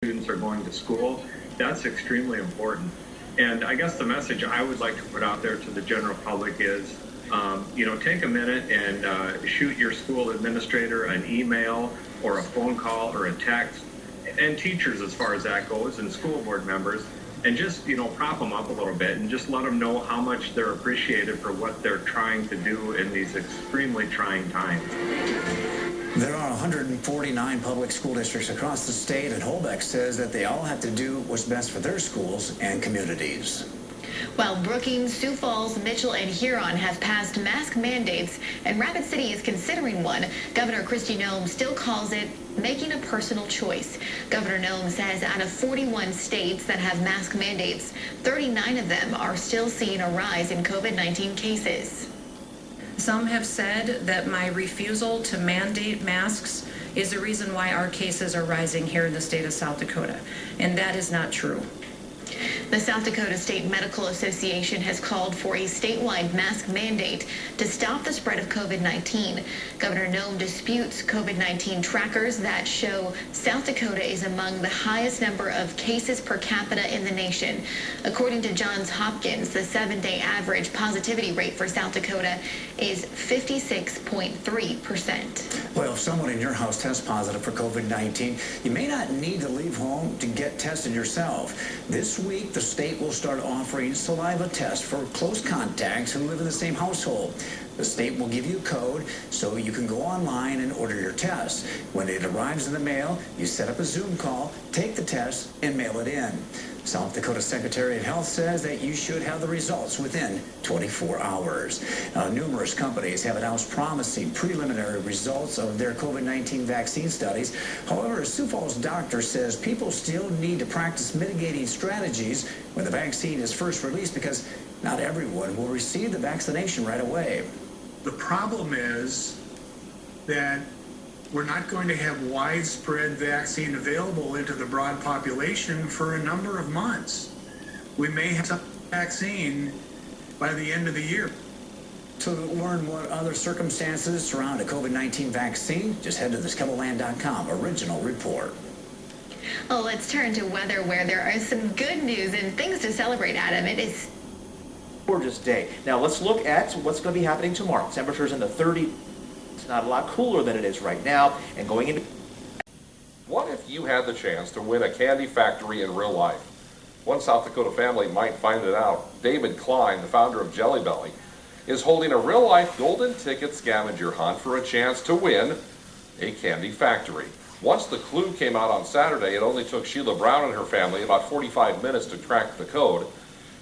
students are going to school. That's extremely important. And I guess the message I would like to put out there to the general public is, take a minute and shoot your school administrator an email or a phone call or a text, and teachers as far as that goes, and school board members, and just, prop them up a little bit and just let them know how much they're appreciated for what they're trying to do in these extremely trying times. There are 149 public school districts across the state, and Holbeck says that they all have to do what's best for their schools and communities. Well, Brookings, Sioux Falls, Mitchell, and Huron have passed mask mandates, and Rapid City is considering one. Governor Kristi Noem still calls it making a personal choice. Governor Noem says out of 41 states that have mask mandates, 39 of them are still seeing a rise in COVID-19 cases. Some have said that my refusal to mandate masks is the reason why our cases are rising here in the state of South Dakota, and that is not true. The South Dakota State Medical Association has called for a statewide mask mandate to stop the spread of COVID-19. Governor Noem disputes COVID-19 trackers that show South Dakota is among the highest number of cases per capita in the nation. According to Johns Hopkins, the 7-day average positivity rate for South Dakota is 56.3%. Well, if someone in your house tests positive for COVID-19, you may not need to leave home to get tested yourself. This week, the state will start offering saliva tests for close contacts who live in the same household. The state will give you a code so you can go online and order your test. When it arrives in the mail, you set up a Zoom call, take the test, and mail it in. South Dakota Secretary of Health says that you should have the results within 24 hours. Numerous companies have announced promising preliminary results of their COVID-19 vaccine studies. However, a Sioux Falls doctor says people still need to practice mitigating strategies when the vaccine is first released, because not everyone will receive the vaccination right away. The problem is that we're not going to have widespread vaccine available into the broad population for a number of months. We may have some vaccine by the end of the year. To learn what other circumstances surround a COVID-19 vaccine, just head to thiskeloland.com original report. Well, let's turn to weather, where there are some good news and things to celebrate, Adam. It is gorgeous day. Now let's look at what's going to be happening tomorrow. Temperatures in the 30s. It's not a lot cooler than it is right now, and going into... What if you had the chance to win a candy factory in real life? One South Dakota family might find it out. David Klein, the founder of Jelly Belly, is holding a real-life golden ticket scavenger hunt for a chance to win a candy factory. Once the clue came out on Saturday, it only took Sheila Brown and her family about 45 minutes to crack the code.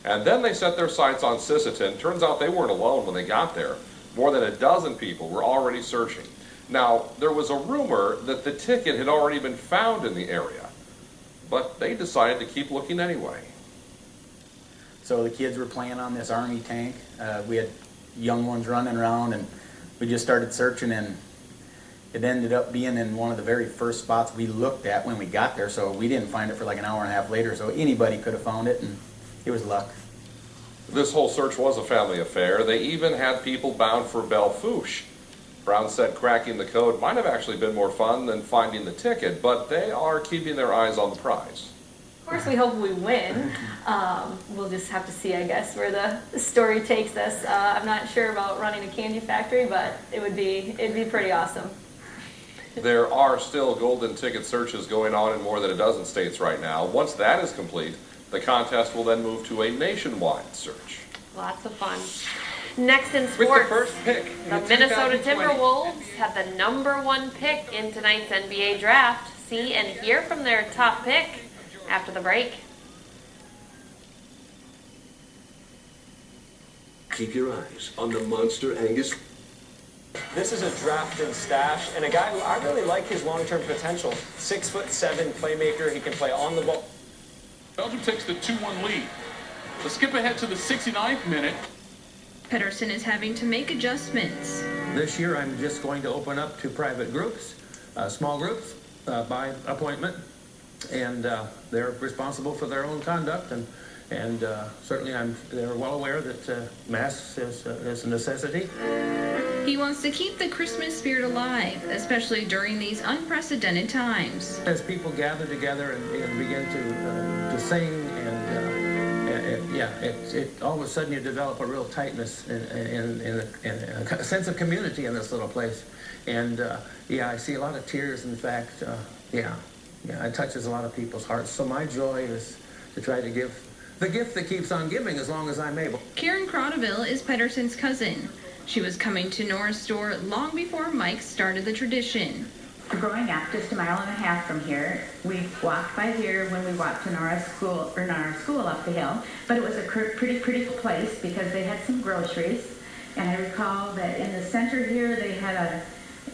And then they set their sights on Sisseton. Turns out they weren't alone when they got there. More than a dozen people were already searching. Now, there was a rumor that the ticket had already been found in the area, but they decided to keep looking anyway. So the kids were playing on this Army tank. We had young ones running around, and we just started searching, and it ended up being in one of the very first spots we looked at when we got there, so we didn't find it for like an hour and a half later, so anybody could have found it, and it was luck. This whole search was a family affair. They even had people bound for Belle Fourche. Brown said cracking the code might have actually been more fun than finding the ticket, but they are keeping their eyes on the prize. Of course, we hope we win. We'll just have to see, I guess, where the story takes us. I'm not sure about running a candy factory, but it'd be pretty awesome. There are still golden ticket searches going on in more than a dozen states right now. Once that is complete, the contest will then move to a nationwide search. Lots of fun. Next in sports, with the first pick, the Minnesota Timberwolves have the #1 pick in tonight's NBA draft. See and hear from their top pick after the break. Keep your eyes on the monster Angus. This is a drafted stash, and a guy who I really like his long-term potential. 6'7" playmaker. He can play on the ball. Belgium takes the 2-1 lead. Let's skip ahead to the 69th minute. Pedersen is having to make adjustments. This year I'm just going to open up to private groups, small groups, by appointment, and they're responsible for their own conduct, and certainly they're well aware that masks is a necessity. He wants to keep the Christmas spirit alive, especially during these unprecedented times. As people gather together and begin to sing and all of a sudden you develop a real tightness and a sense of community in this little place. And I see a lot of tears. In fact, it touches a lot of people's hearts. So my joy is to try to give the gift that keeps on giving as long as I'm able. Karen Croteville is Pedersen's cousin. She was coming to Nora's store long before Mike started the tradition. Growing up just a mile and a half from here, we walked by here when we walked to Nora's school, or Nora's school up the hill, but it was a pretty place because they had some groceries. And I recall that in the center here they had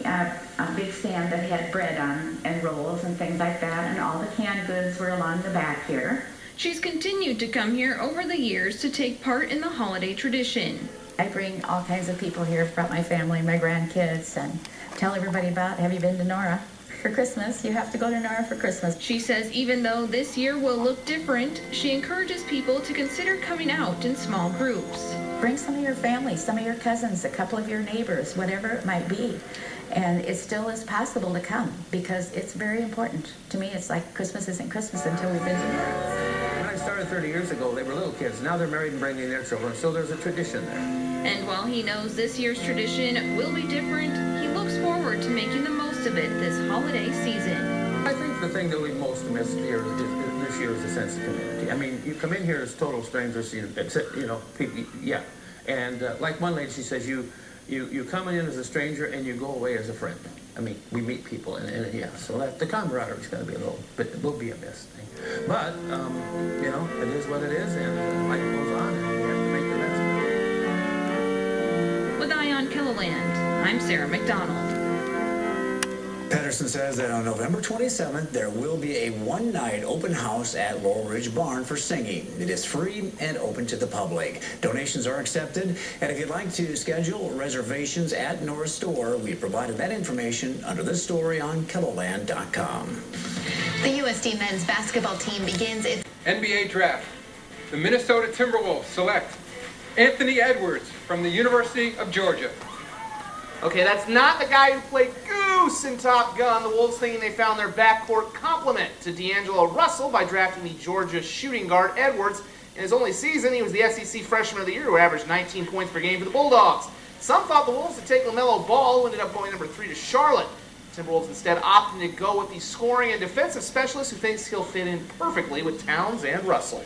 a big stand that had bread on and rolls and things like that, and all the canned goods were along the back here. She's continued to come here over the years to take part in the holiday tradition. I bring all kinds of people here from my family, my grandkids, and tell everybody about, have you been to Nora for Christmas? You have to go to Nora for Christmas. She says even though this year will look different, she encourages people to consider coming out in small groups. Bring some of your family, some of your cousins, a couple of your neighbors, whatever it might be. And it still is possible to come because it's very important. To me, it's like Christmas isn't Christmas until we've been to Nora. When I started 30 years ago, they were little kids. Now they're married and bringing their children, so there's a tradition there. And while he knows this year's tradition will be different, he looks forward to making the most of it this holiday season. I think the thing that we most missed here this year is a sense of community. I mean, you come in here as total strangers, people, And like one lady, she says, you come in as a stranger and you go away as a friend. I mean, we meet people, so the camaraderie is going to be it will be a missed thing. But, it is what it is, and life goes on, and we have to make the best of it. With Eye on Keloland, I'm Sarah McDonald. Pedersen says that on November 27th, there will be a one-night open house at Laurel Ridge Barn for singing. It is free and open to the public. Donations are accepted, and if you'd like to schedule reservations at Nora's store, we provided that information under this story on Keloland.com. The USD men's basketball team begins its NBA draft. The Minnesota Timberwolves select Anthony Edwards from the University of Georgia. Okay, that's not the guy who played Goose in Top Gun. The Wolves thinking they found their backcourt complement to D'Angelo Russell by drafting the Georgia shooting guard Edwards. In his only season, he was the SEC Freshman of the Year, who averaged 19 points per game for the Bulldogs. Some thought the Wolves would take LaMelo Ball, who ended up going number 3 to Charlotte. Timberwolves instead opting to go with the scoring and defensive specialist, who thinks he'll fit in perfectly with Towns and Russell.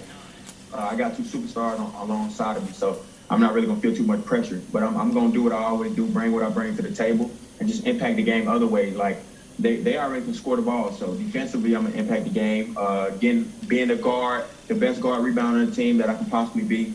I got two superstars alongside of me, so I'm not really going to feel too much pressure. But I'm going to do what I always do, bring what I bring to the table, and just impact the game other ways. Like, they already can score the ball, so defensively I'm going to impact the game. Being the guard, the best guard rebounder on the team that I can possibly be.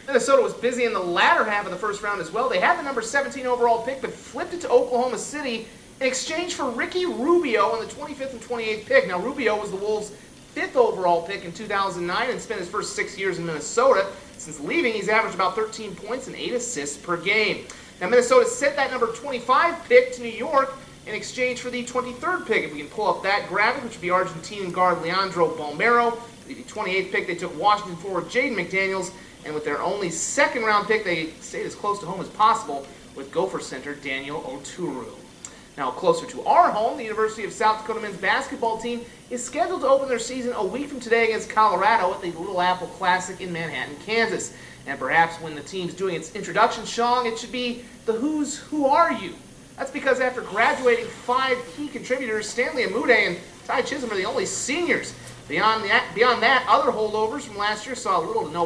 Minnesota was busy in the latter half of the first round as well. They had the number 17 overall pick, but flipped it to Oklahoma City in exchange for Ricky Rubio on the 25th and 28th pick. Now, Rubio was the Wolves' 5th overall pick in 2009 and spent his first 6 years in Minnesota. Since leaving, he's averaged about 13 points and 8 assists per game. Now, Minnesota sent that number 25 pick to New York in exchange for the 23rd pick. If we can pull up that graphic, which would be Argentinian guard Leandro Balmero. The 28th pick, they took Washington forward Jaden McDaniels. And with their only second-round pick, they stayed as close to home as possible with Gopher center Daniel Oturu. Now, closer to our home, the University of South Dakota men's basketball team is scheduled to open their season a week from today against Colorado at the Little Apple Classic in Manhattan, Kansas. And perhaps when the team's doing its introduction song, it should be the Who's Who Are You? That's because after graduating 5 key contributors, Stanley Amude and Ty Chisholm are the only seniors. Beyond that, other holdovers from last year saw little to no